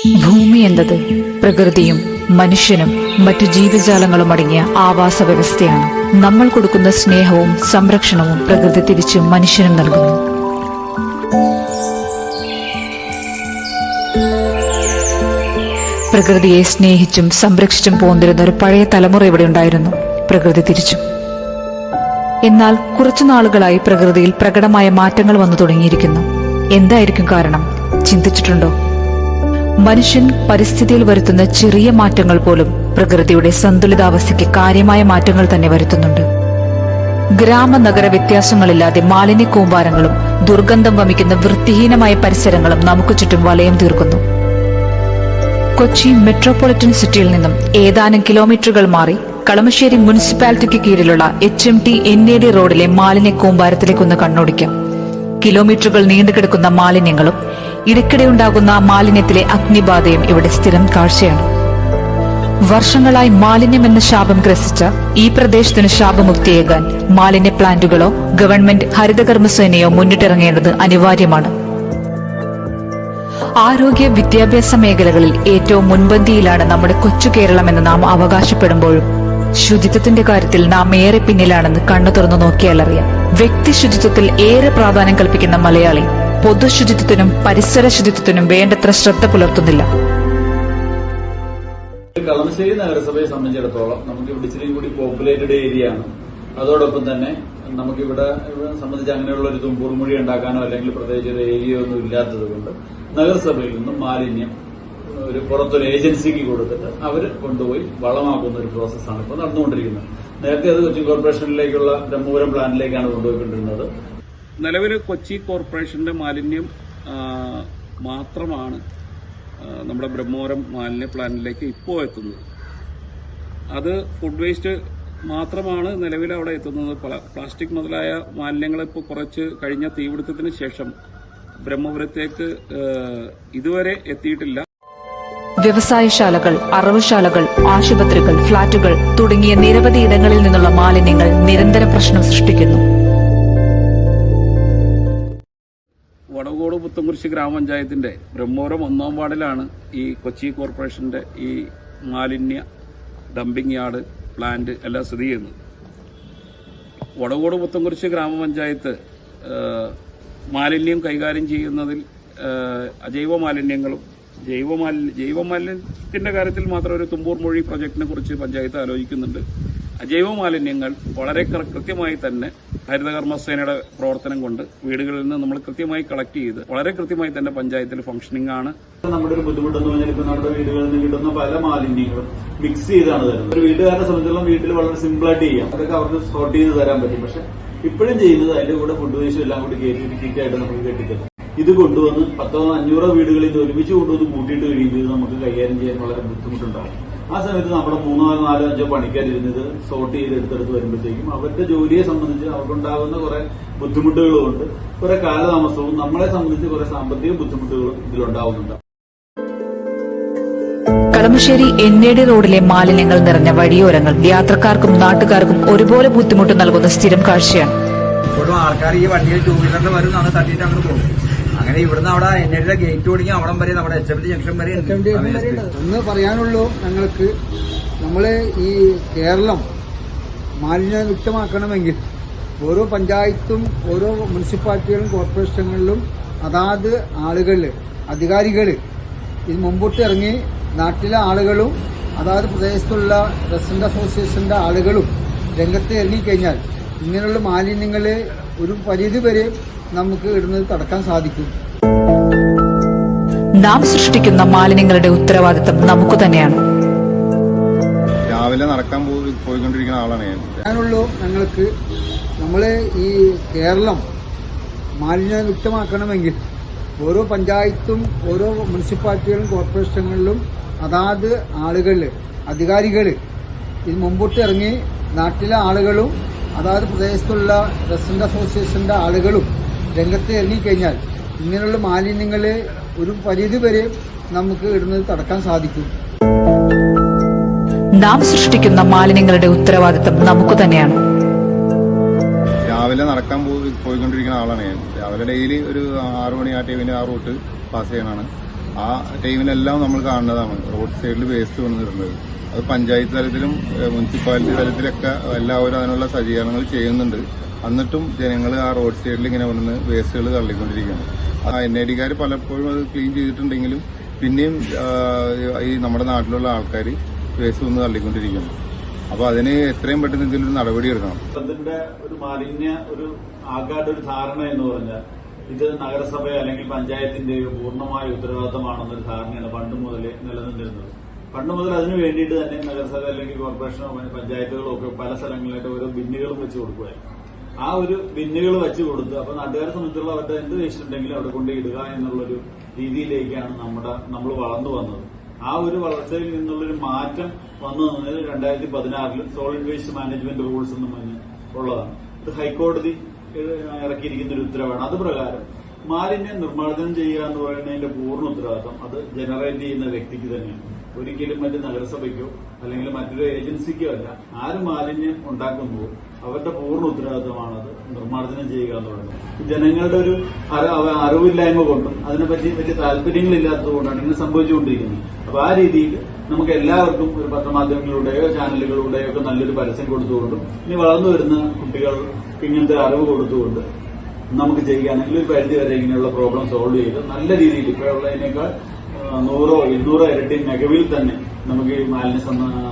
ഭൂമി എന്നത് പ്രകൃതിയും മനുഷ്യനും മറ്റു ജീവജാലങ്ങളും അടങ്ങിയ ആവാസ വ്യവസ്ഥയാണ്. നമ്മൾ കൊടുക്കുന്ന സ്നേഹവും സംരക്ഷണവും പ്രകൃതി തിരിച്ച് മനുഷ്യനും നൽകുന്നു. പ്രകൃതിയെ സ്നേഹിച്ചും സംരക്ഷിച്ചും പോന്നിരുന്ന ഒരു പഴയ തലമുറ ഇവിടെ ഉണ്ടായിരുന്നു. പ്രകൃതി തിരിച്ചു. എന്നാൽ കുറച്ചു നാളുകളായി പ്രകൃതിയിൽ പ്രകടമായ മാറ്റങ്ങൾ വന്നു തുടങ്ങിയിരിക്കുന്നു. എന്തായിരിക്കും കാരണം? ചിന്തിച്ചിട്ടുണ്ടോ? മനുഷ്യൻ പരിസ്ഥിതിയിൽ വരുത്തുന്ന ചെറിയ മാറ്റങ്ങൾ പോലും പ്രകൃതിയുടെ സന്തുലിതാവസ്ഥയ്ക്ക് കാര്യമായ മാറ്റങ്ങൾ തന്നെ വരുത്തുന്നുണ്ട്. ഗ്രാമനഗര വ്യത്യാസങ്ങളില്ലാതെ മാലിന്യ കൂമ്പാരങ്ങളും ദുർഗന്ധം വമിക്കുന്ന വൃത്തിഹീനമായ പരിസരങ്ങളും നമുക്ക് ചുറ്റും വലയം തീർക്കുന്നു. കൊച്ചി മെട്രോപൊളിറ്റൻ സിറ്റിയിൽ നിന്നും ഏതാനും കിലോമീറ്ററുകൾ മാറി കളമശ്ശേരി മുനിസിപ്പാലിറ്റിക്ക് കീഴിലുള്ള HMT NAD റോഡിലെ മാലിന്യ കൂമ്പാരത്തിലേക്കൊന്ന് കണ്ണോടിക്കാം. കിലോമീറ്ററുകൾ നീണ്ടുകിടക്കുന്ന മാലിന്യങ്ങളും ഇടയ്ക്കിടെ ഉണ്ടാകുന്ന മാലിന്യത്തിലെ അഗ്നിബാധയും ഇവിടെ സ്ഥിരം കാഴ്ചയാണ്. വർഷങ്ങളായി മാലിന്യം എന്ന ശാപം ഗ്രസിച്ച ഈ പ്രദേശത്തിന് ശാപമുക്തിയേകാൻ മാലിന്യ പ്ലാന്റുകളോ ഗവൺമെന്റ് ഹരിതകർമ്മസേനയോ മുന്നിട്ടിറങ്ങേണ്ടത് അനിവാര്യമാണ്. ആരോഗ്യ വിദ്യാഭ്യാസ മേഖലകളിൽ ഏറ്റവും മുൻപന്തിയിലാണ് നമ്മുടെ കൊച്ചു കേരളം എന്ന് നാം അവകാശപ്പെടുമ്പോഴും ശുചിത്വത്തിന്റെ കാര്യത്തിൽ നാം ഏറെ പിന്നിലാണെന്ന് കണ്ണു തുറന്നു നോക്കിയാൽ അറിയാം. വ്യക്തി ശുചിത്വത്തിൽ ഏറെ പ്രാധാന്യം കൽപ്പിക്കുന്ന മലയാളി പൊതുശുചിത്വത്തിനും പരിസര ശുചിത്വത്തിനും വേണ്ടത്ര ശ്രദ്ധ പുലർത്തുന്നില്ല. കളമശ്ശേരി നഗരസഭയെ സംബന്ധിച്ചിടത്തോളം നമുക്ക് ഇവിടെ ഇച്ചിരി കൂടി പോപ്പുലേറ്റഡ് ഏരിയ ആണ്. അതോടൊപ്പം തന്നെ നമുക്കിവിടെ സംബന്ധിച്ച് അങ്ങനെയുള്ള ഒരു തുമ്പൂർമൊഴി ഉണ്ടാക്കാനോ അല്ലെങ്കിൽ പ്രത്യേകിച്ച് ഒരു ഏരിയ ഒന്നും ഇല്ലാത്തത് കൊണ്ട് നഗരസഭയിൽ നിന്നും മാലിന്യം ഒരു പുറത്തൊരു ഏജൻസിക്ക് കൊടുത്തിട്ട് അവർ കൊണ്ടുപോയി വളമാക്കുന്ന ഒരു പ്രോസസ്സാണ് ഇപ്പോൾ നടന്നുകൊണ്ടിരിക്കുന്നത്. നേരത്തെ അത് കൊച്ചി കോർപ്പറേഷനിലേക്കുള്ള ബ്രഹ്മപുരം പ്ലാന്റിലേക്കാണ് കൊണ്ടുപോയിക്കൊണ്ടിരുന്നത്. നിലവിൽ കൊച്ചി കോർപ്പറേഷന്റെ മാലിന്യം മാത്രമാണ് നമ്മുടെ ബ്രഹ്മപുരം മാലിന്യ പ്ലാന്റിലേക്ക് ഇപ്പോൾ എത്തുന്നത്. അത് ഫുഡ് വേസ്റ്റ് മാത്രമാണ് നിലവിൽ അവിടെ എത്തുന്നത്. പ്ലാസ്റ്റിക് മുതലായ മാലിന്യങ്ങൾ ഇപ്പോൾ കുറച്ച് കഴിഞ്ഞ തീപിടുത്തത്തിന് ശേഷം ബ്രഹ്മപുരത്തേക്ക് ഇതുവരെ എത്തിയിട്ടില്ല. വ്യവസായശാലകൾ, അറവുശാലകൾ, ആശുപത്രികൾ, ഫ്ളാറ്റുകൾ തുടങ്ങിയ നിരവധി ഇടങ്ങളിൽ നിന്നുള്ള മാലിന്യങ്ങൾ നിരന്തര പ്രശ്നം സൃഷ്ടിക്കുന്നു. വടകോട് പുത്തൻകുരിശ് ഗ്രാമപഞ്ചായത്തിന്റെ ബ്രഹ്മപുരം 1-ാം വാർഡിലാണ് ഈ കൊച്ചി കോർപ്പറേഷന്റെ ഈ മാലിന്യ ഡംപിംഗ് യാർഡ് പ്ലാന്റ് എല്ലാം സ്ഥിതി ചെയ്യുന്നത്. വടകോട് പുത്തൻകുരിശ് ഗ്രാമപഞ്ചായത്ത് മാലിന്യം കൈകാര്യം ചെയ്യുന്നതിൽ അജൈവ മാലിന്യങ്ങളും ജൈവ മാലിന്യത്തിന്റെ കാര്യത്തിൽ മാത്രം ഒരു തുമ്പൂർ മൊഴി പ്രൊജക്ടിനെ കുറിച്ച് പഞ്ചായത്ത് ആലോചിക്കുന്നുണ്ട്. അജൈവ മാലിന്യങ്ങൾ വളരെ കൃത്യമായി തന്നെ ഹരിതകർമ്മസേനയുടെ പ്രവർത്തനം കൊണ്ട് വീടുകളിൽ നിന്ന് നമ്മൾ കൃത്യമായി കളക്ട് ചെയ്ത് വളരെ കൃത്യമായി തന്നെ പഞ്ചായത്തിൽ ഫംഗ്ഷനിങ് ആണ്. നമ്മുടെ ഒരു ബുദ്ധിമുട്ടെന്ന് പറഞ്ഞാൽ ഇപ്പൊ നമ്മുടെ വീടുകളിൽ നിന്ന് കിട്ടുന്ന പല മാലിന്യങ്ങളും മിക്സ് ചെയ്താണ് തരുന്നത്. ഒരു വീട്ടുകാരെ സംബന്ധിച്ചിടത്തോളം വീട്ടിൽ വളരെ സിമ്പിളായിട്ട് ചെയ്യാം, അതൊക്കെ അവർക്ക് സോർട്ട് ചെയ്ത് തരാൻ പറ്റും. പക്ഷെ ഇപ്പോഴും ചെയ്യുന്നത് അതിന്റെ കൂടെ ഫുഡ് വേസ്റ്റ് എല്ലാം കൂടി കയറ്റി കിറ്റായിട്ട് നമുക്ക് കെട്ടിത്തരും. ഇത് കൊണ്ടുവന്ന് 100-500 വീടുകളിൽ നിന്ന് ഒരുമിച്ച് കൊണ്ടുവന്ന് കൂട്ടിയിട്ട് കഴിയുമ്പോൾ നമുക്ക് കൈകാര്യം ചെയ്യാൻ വളരെ ബുദ്ധിമുട്ടുണ്ടാകും. ആ സമയത്ത് നമ്മുടെ 3-4-5 പണിക്കാരിരുന്നത് സോർട്ട് ചെയ്ത് എടുത്തെടുത്ത് വരുമ്പോഴത്തേക്കും അവരുടെ ജോലിയെ സംബന്ധിച്ച് അവർക്കുണ്ടാകുന്ന കുറെ ബുദ്ധിമുട്ടുകളുമുണ്ട്. കുറെ കാലതാമസവും നമ്മളെ സംബന്ധിച്ച് കുറെ സാമ്പത്തിക ബുദ്ധിമുട്ടുകളും ഇതിലുണ്ടാവുന്നുണ്ട്. കളമശ്ശേരി NAD റോഡിലെ മാലിന്യങ്ങൾ നിറഞ്ഞ വഴിയോരങ്ങൾ യാത്രക്കാർക്കും നാട്ടുകാർക്കും ഒരുപോലെ ബുദ്ധിമുട്ട് നൽകുന്ന സ്ഥിരം കാഴ്ചയാണ്. ഇപ്പോഴും ആൾക്കാർ ഈ വണ്ടിയിൽ 2 വീലറിന്റെ വരും നാളെ തട്ടിയിട്ട് അങ്ങോട്ട് പോകും. അങ്ങനെ ഇവിടുന്ന് അവിടെ NAD ഗേറ്റ് ഓടിക്കുക അവിടം വരെ നമ്മുടെ HMT ജംഗ്ഷൻ വരെ ഒന്ന് പറയാനുള്ളൂ. ഞങ്ങൾക്ക് നമ്മള് ഈ കേരളം മാലിന്യമുക്തമാക്കണമെങ്കിൽ ഓരോ പഞ്ചായത്തും ഓരോ മുനിസിപ്പാലിറ്റികളും കോർപ്പറേഷനുകളിലും അതാത് ആളുകള് അധികാരികള് ഇത് മുമ്പോട്ട് ഇറങ്ങി നാട്ടിലെ ആളുകളും അതാത് പ്രദേശത്തുള്ള റെസിഡന്റ് അസോസിയേഷന്റെ ആളുകളും രംഗത്ത് ഇറങ്ങിക്കഴിഞ്ഞാൽ ഇങ്ങനെയുള്ള മാലിന്യങ്ങള് ഒരു പരിധി വരെ നമുക്ക് ഇടുന്നത് തടക്കാൻ സാധിക്കും. നാം സൃഷ്ടിക്കുന്ന മാലിന്യങ്ങളുടെ ഉത്തരവാദിത്തം നമുക്ക് തന്നെയാണ്. രാവിലെ നടക്കാൻ പോയിക്കൊണ്ടിരിക്കുന്ന ആളാണ് ഞാനുള്ളൂ. ഞങ്ങൾക്ക് നമ്മള് ഈ കേരളം മാലിന്യമുക്തമാക്കണമെങ്കിൽ ഓരോ പഞ്ചായത്തും ഓരോ മുനിസിപ്പാലിറ്റികളും കോർപ്പറേഷനുകളിലും അതാത് ആളുകള് അധികാരികള് ഇത് മുമ്പോട്ട് ഇറങ്ങി നാട്ടിലെ ആളുകളും അതാത് പ്രദേശത്തുള്ള റെസിഡന്റ് അസോസിയേഷന്റെ ആളുകളും രംഗത്ത് ഇറങ്ങിക്കഴിഞ്ഞാൽ ഇങ്ങനെയുള്ള മാലിന്യങ്ങള് ഒരു പരിധി വരെ നമുക്ക് ഇടുന്നത് തടക്കാൻ സാധിക്കും. നാം സൃഷ്ടിക്കുന്ന മാലിന്യങ്ങളുടെ ഉത്തരവാദിത്തം നമുക്ക് തന്നെയാണ്. രാവിലെ നടക്കാൻ പോയിക്കൊണ്ടിരിക്കുന്ന ആളാണ് ഞാൻ. രാവിലെ ഡെയിലി ഒരു 6 മണി ആ ടൈമിന് ആ റൂട്ട് പാസ് ചെയ്യണതാണ്. ആ ടൈമിലെല്ലാം നമ്മൾ കാണുന്നതാണ് റോഡ് സൈഡിൽ വേസ്റ്റ് വന്നിരുന്നത്. അത് പഞ്ചായത്ത് തലത്തിലും മുനിസിപ്പാലിറ്റി തലത്തിലൊക്കെ എല്ലാവരും അതിനുള്ള സജ്ജീകരണങ്ങൾ ചെയ്യുന്നുണ്ട്. എന്നിട്ടും ജനങ്ങൾ ആ റോഡ് സൈഡിൽ ഇങ്ങനെ വന്ന് വേസ്റ്റുകൾ തള്ളിക്കൊണ്ടിരിക്കുകയാണ്. NIDക്കാർ പലപ്പോഴും അത് ക്ലീൻ ചെയ്തിട്ടുണ്ടെങ്കിലും പിന്നെയും ഈ നമ്മുടെ നാട്ടിലുള്ള ആൾക്കാർ വേസ്റ്റ് വന്ന് തള്ളിക്കൊണ്ടിരിക്കുന്നു. അപ്പൊ അതിന് എത്രയും പെട്ടെന്ന് ഇതിലൊരു നടപടി എടുക്കണം. അതിന്റെ ഒരു മാലിന്യ ഒരു ആകാട് ഒരു ധാരണ എന്ന് പറഞ്ഞാൽ ഇത് നഗരസഭ അല്ലെങ്കിൽ പഞ്ചായത്തിന്റെ പൂർണ്ണമായ ഉത്തരവാദിത്തമാണെന്നൊരു ധാരണയാണ് പണ്ട് മുതലേ നിലനിന്നിരുന്നത്. പണ്ട് മുതൽ അതിനു വേണ്ടിയിട്ട് തന്നെ നഗരസഭ അല്ലെങ്കിൽ കോർപ്പറേഷനോ പഞ്ചായത്തുകളോ ഒക്കെ പല സ്ഥലങ്ങളിലായിട്ട് ഓരോ ബിന്നുകളും വെച്ച് കൊടുക്കുമായിരുന്നു. ആ ഒരു ബിന്നുകൾ വെച്ച് കൊടുത്ത് അപ്പൊ നാട്ടുകാരെ സംബന്ധിച്ചുള്ള അവരുടെ എന്ത് വേസ്റ്റ് ഉണ്ടെങ്കിലും അവിടെ കൊണ്ട് ഇടുക എന്നുള്ളൊരു രീതിയിലേക്കാണ് നമ്മൾ വളർന്നു വന്നത്. ആ ഒരു വളർച്ചയിൽ നിന്നുള്ളൊരു മാറ്റം വന്നു തന്നത് 2016 സോളിഡ് വേസ്റ്റ് മാനേജ്മെന്റ് റൂൾസ് എന്ന് പറഞ്ഞ് ഉള്ളതാണ്. ഇത് ഹൈക്കോടതി ഇറക്കിയിരിക്കുന്ന ഒരു ഉത്തരവാണ്. അത് പ്രകാരം മാലിന്യം നിർമ്മാർജ്ജനം ചെയ്യുക എന്ന് പറയുന്നതിന്റെ പൂർണ്ണ ഉത്തരവാദിത്തം അത് ജനറേറ്റ് ചെയ്യുന്ന വ്യക്തിക്ക് തന്നെയാണ്. ഒരിക്കലും മറ്റ് നഗരസഭയ്ക്കോ അല്ലെങ്കിൽ മറ്റൊരു ഏജൻസിക്കോ അല്ല. ആര് മാലിന്യം ഉണ്ടാക്കുന്നുവോ അവരുടെ പൂർണ്ണ ഉത്തരവാദിത്തമാണ് അത് നിർമ്മാർജ്ജനം ചെയ്യുക എന്ന് പറയുന്നത്. ജനങ്ങളുടെ ഒരു അറിവില്ലായ്മ കൊണ്ടും അതിനെപ്പറ്റി വലിയ താല്പര്യങ്ങളില്ലാത്തതുകൊണ്ടാണ് ഇങ്ങനെ സംഭവിച്ചുകൊണ്ടിരിക്കുന്നത്. അപ്പൊ ആ രീതിയിൽ നമുക്ക് എല്ലാവർക്കും ഒരു പത്രമാധ്യമങ്ങളിലൂടെയോ ചാനലുകളിലൂടെയോ ഒക്കെ നല്ലൊരു പരസ്യം കൊടുത്തുകൊണ്ടും ഇനി വളർന്നു വരുന്ന കുട്ടികൾ ഇങ്ങനത്തെ അറിവ് കൊടുത്തുകൊണ്ട് നമുക്ക് ചെയ്യുകയാണെങ്കിൽ ഒരു പരിധി വരെ ഇങ്ങനെയുള്ള പ്രോബ്ലം സോൾവ് ചെയ്ത് നല്ല രീതിയിൽ ഇപ്പോഴുള്ളതിനേക്കാൾ 100 200 ഇരട്ടി മികവിൽ തന്നെ നമുക്ക് ഈ മാലിന്യ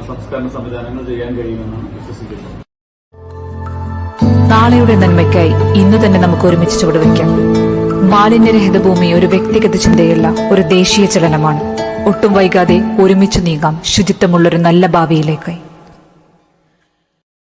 സംസ്കരണ സംവിധാനങ്ങൾ ചെയ്യാൻ കഴിയുമെന്നാണ് വിശ്വസിക്കുന്നത്. നാളെയുടെ നന്മയ്ക്കായി ഇന്ന് തന്നെ നമുക്ക് ഒരുമിച്ച് ചുവടുവയ്ക്കാം. മാലിന്യരഹിത ഭൂമി ഒരു വ്യക്തിഗത ചിന്തയല്ല, ഒരു ദേശീയ ചലനമാണ്. ഒട്ടും വൈകാതെ ഒരുമിച്ച് നീങ്ങാം ശുചിത്വമുള്ളൊരു നല്ല ഭാവിയിലേക്കായി.